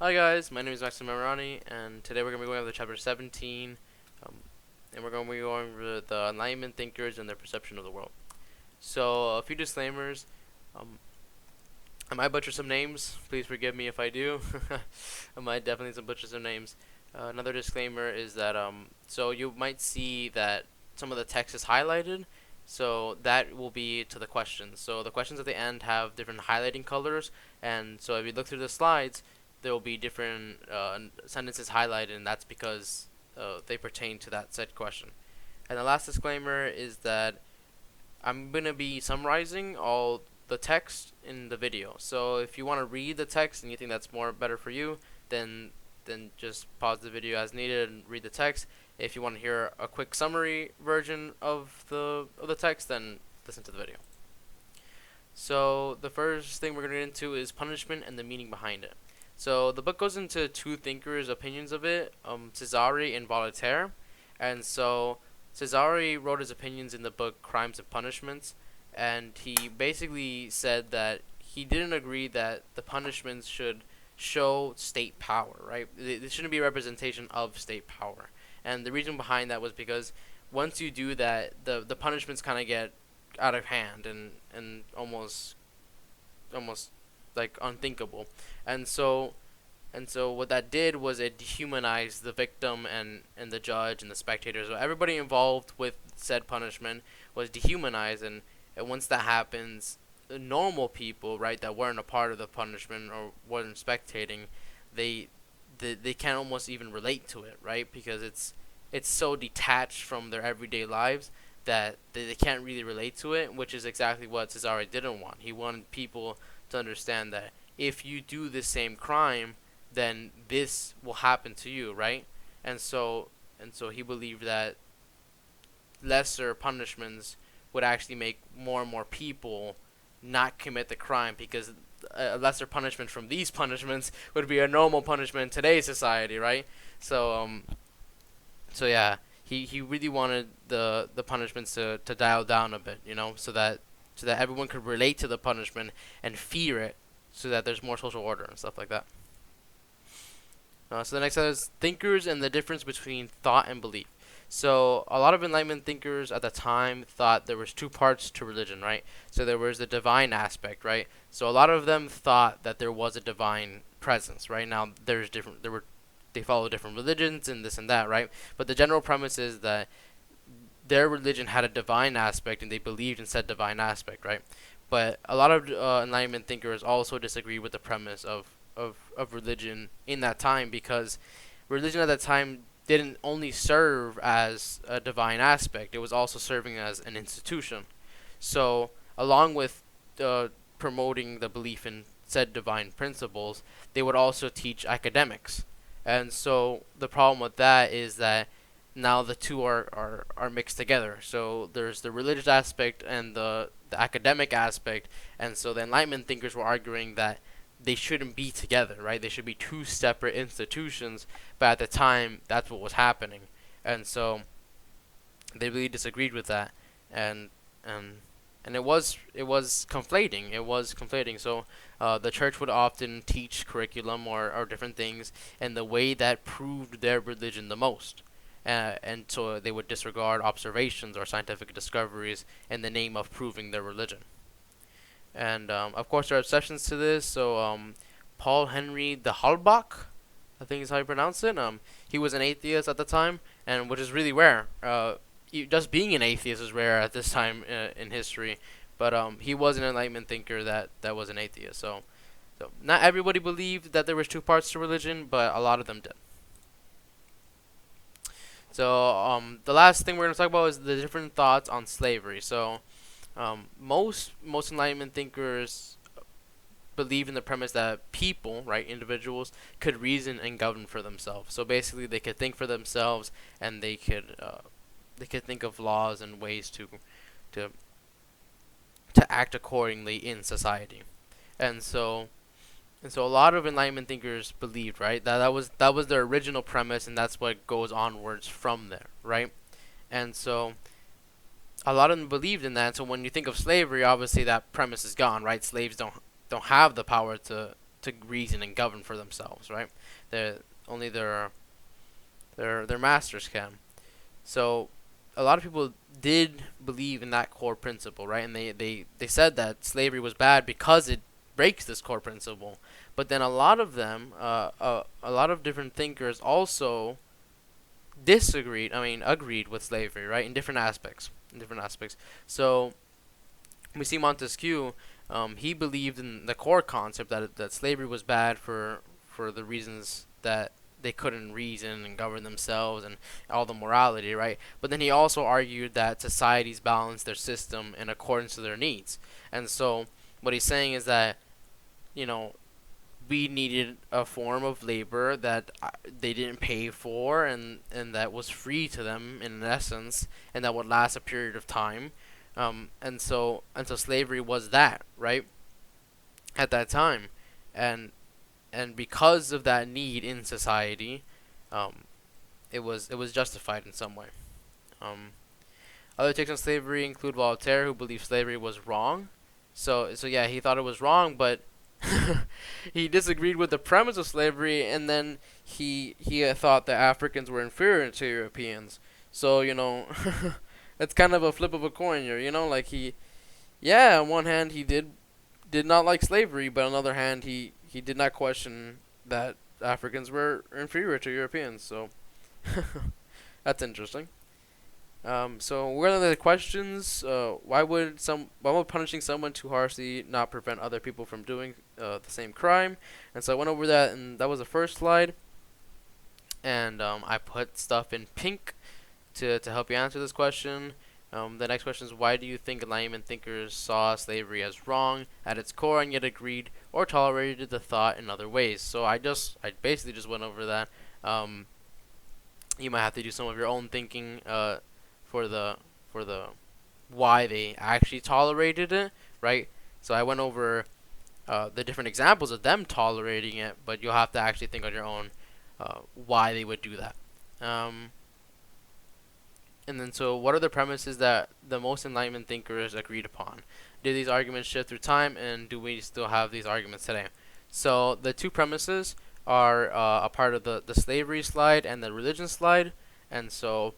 Hi guys, my name is Maxim Marani, and today we're going to be going over chapter 17, um, and we're going to be going over the Enlightenment thinkers and their perception of the world. So, a few disclaimers. Um, I might butcher some names. Please forgive me if I do. I might definitely butcher some names. Another disclaimer is that so you might see that some of the text is highlighted. So that will be to the questions. So the questions at the end have different highlighting colors, and so if you look through the slides, there will be different sentences highlighted, and that's because they pertain to that said question. And the last disclaimer is that I'm going to be summarizing all the text in the video. So if you want to read the text and you think that's more better for you, then just pause the video as needed and read the text. If you want to hear a quick summary version of the text, then listen to the video. So the first thing we're going to get into is punishment and the meaning behind it. So the book goes into two thinkers' opinions of it, Cesare and Voltaire. And so Cesare wrote his opinions in the book Crimes and Punishments, and he basically said that he didn't agree that the punishments should show state power, right? They shouldn't be a representation of state power. And the reason behind that was because once you do that, the punishments kind of get out of hand and almost like unthinkable. And so what that did was it dehumanized the victim and the judge and the spectators. So everybody involved with said punishment was dehumanized, and once that happens, the normal people, right, that weren't a part of the punishment or weren't spectating, they can't almost even relate to it, right? Because it's so detached from their everyday lives that they can't really relate to it, which is exactly what Cesare didn't want. He wanted people to understand that if you do the same crime, then this will happen to you, right? And so he believed that lesser punishments would actually make more and more people not commit the crime, because a lesser punishment from these punishments would be a normal punishment in today's society, right? So yeah, he really wanted the punishments to dial down a bit, so that everyone could relate to the punishment and fear it, so that there's more social order and stuff like that. So the next is thinkers and the difference between thought and belief. So a lot of Enlightenment thinkers at the time thought there was two parts to religion, right? So there was the divine aspect, right? So a lot of them thought that there was a divine presence, right? Now they follow different religions and this and that, right? But the general premise is that their religion had a divine aspect and they believed in said divine aspect, right? But a lot of Enlightenment thinkers also disagree with the premise of religion in that time, because religion at that time didn't only serve as a divine aspect, it was also serving as an institution. So, along with promoting the belief in said divine principles, they would also teach academics. And so, the problem with that is that now the two are mixed together. So, there's the religious aspect and the academic aspect, and so the Enlightenment thinkers were arguing that they shouldn't be together, right? They should be two separate institutions, but at the time, that's what was happening. And so they really disagreed with that, and and it was conflating. It was conflating. So the church would often teach curriculum or different things in the way that proved their religion the most. And so they would disregard observations or scientific discoveries in the name of proving their religion. And of course, there are exceptions to this. So Paul Henry de Halbach, I think is how you pronounce it. He was an atheist at the time, and which is really rare. Just being an atheist is rare at this time in history. But he was an Enlightenment thinker that was an atheist. So not everybody believed that there was two parts to religion, but a lot of them did. So the last thing we're going to talk about is the different thoughts on slavery. So most Enlightenment thinkers believe in the premise that people, right, individuals, could reason and govern for themselves. So basically, they could think for themselves, and they could think of laws and ways to to act accordingly in society. And so a lot of Enlightenment thinkers believed, right, that was their original premise, and that's what goes onwards from there, right? And so a lot of them believed in that. So when you think of slavery, obviously that premise is gone, right? Slaves don't have the power to reason and govern for themselves, right? Only their masters can. So a lot of people did believe in that core principle, right? And they said that slavery was bad because it breaks this core principle. But then a lot of them, a lot of different thinkers also disagreed. I mean, agreed with slavery, right? In different aspects. In different aspects. So we see Montesquieu. He believed in the core concept that slavery was bad for the reasons that they couldn't reason and govern themselves and all the morality, right? But then he also argued that societies balance their system in accordance to their needs. And so what he's saying is that, you know, we needed a form of labor that they didn't pay for, and that was free to them in essence, and that would last a period of time. And so slavery was that, right, at that time, and because of that need in society, um, it was justified in some way. Um, Other takes on slavery include Voltaire, who believed slavery was wrong. So yeah, he thought it was wrong, but he disagreed with the premise of slavery, and then he thought that Africans were inferior to Europeans. So it's kind of a flip of a coin here. Like yeah, on one hand he did not like slavery, but on the other hand he did not question that Africans were inferior to Europeans. So that's interesting. So what are the questions? Why would punishing someone too harshly not prevent other people from doing the same crime? And so I went over that, and that was the first slide. And I put stuff in pink to help you answer this question. The next question is, why do you think Enlightenment thinkers saw slavery as wrong at its core and yet agreed or tolerated the thought in other ways? So I basically just went over that. You might have to do some of your own thinking for the why they actually tolerated it, right? So I went over the different examples of them tolerating it, but you'll have to actually think on your own why they would do that. And then, so what are the premises that the most Enlightenment thinkers agreed upon? Did these arguments shift through time, and do we still have these arguments today? So the two premises are a part of the slavery slide and the religion slide, and so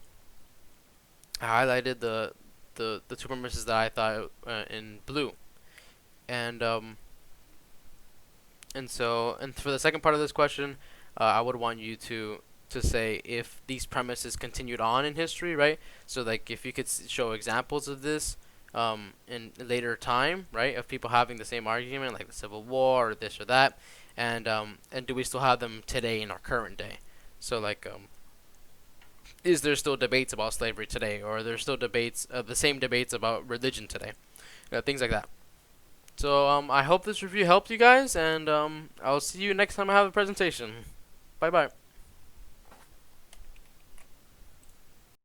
I highlighted the two premises that I thought in blue, and for the second part of this question, I would want you to say if these premises continued on in history, right? So like if you could show examples of this in later time, right, of people having the same argument, like the Civil War or this or that, and do we still have them today in our current day? So like is there still debates about slavery today, or are there still debates, the same debates about religion today? Things like that. So I hope this review helped you guys, and I'll see you next time I have a presentation. Bye bye.